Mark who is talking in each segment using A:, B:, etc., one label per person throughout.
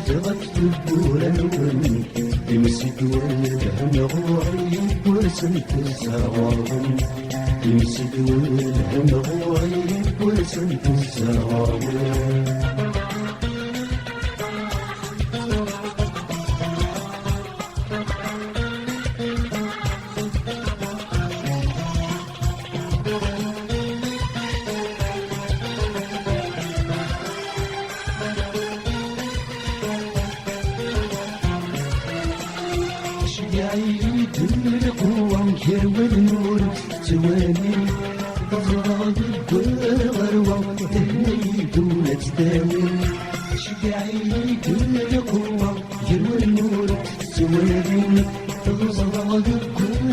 A: تغفت البوران يمسك والهم غوعي ورسمت الزراوم يمسك والهم غوعي ورسمت الزراوم عيد القوة كروى النور تواني ضراد الغروة تهني دون تداوي عيد القوة كروى النور تواني ضراد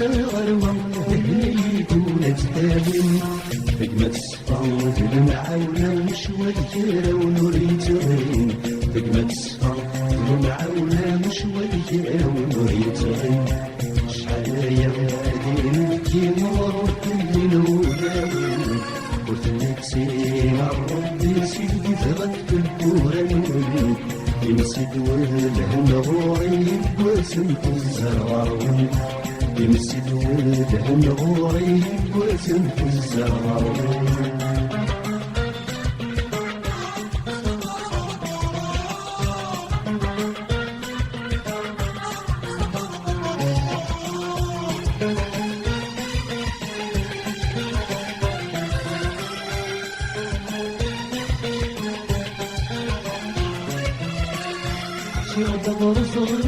A: الغروة تهني دون تداوي فقمت صفاوة المعاونة مشوى الجيرة ونور يتغين فقمت صفاوة المعاونة مشوى الجيرة ونور يتغين شحال يا غادي نبكي ورد الليل ولاوي ورثنك سينا ربي سيدي تغفت البوران يمسد والهم غوعي وسمت الزراوي يمسد والهم غوعي وسمت الزراوي دور صغر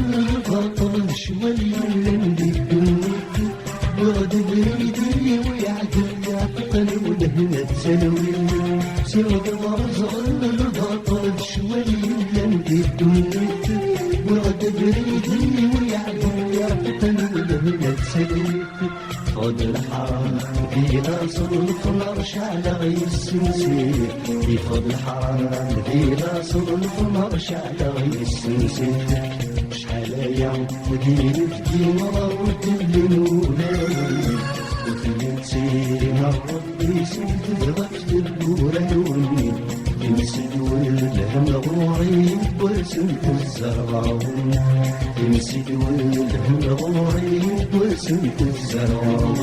A: بطل شوية لندي الدنيا وغد بريدي ويعدل يعقل ولهنا تسلوي سير دور صغر بطل شوية لندي الدنيا وغد بريدي ويعدل يعقل ولهنا تسلوي خد الحرام فينا صرف نرش على غير السنسير يفض الحرام فينا صرف نرش على غير السنسير شحال يا ودين في مرض الليل وثلثينا ربي سيد ضغط البوران يمسد والهم غوعي وسمت الزراوم يمسد والهم غوعي وسمت الزراوم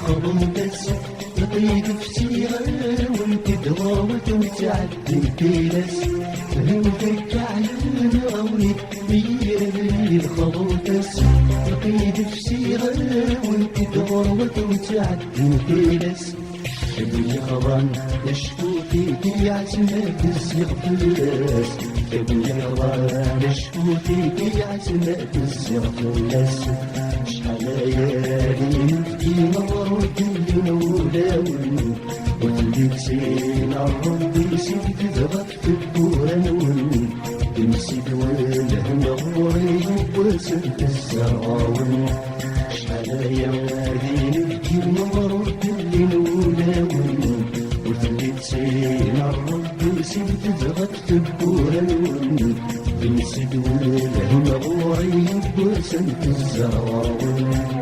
A: خبطت لقيت فتيرة وانت دراوت وتعدي الكيلس فهمتك على الغوري بيرة خبطت لقيت فتيرة وانت دراوت وتعدي الكيلس ابني خضان نشفوتي عتمات الزغفلاس ابني خضان نشفوتي عتمات الزغفلاس شحال ليالي نبكي مرض الولاوي وتلبسينا ربي سيد ضغط البوران يمسد والهم غوري وسد الزراوي شحال ليالي نبكي مرض الولاوي وتلبسينا ربي سيد ضغط البوران يمسد والهم غوري وسد الزراوي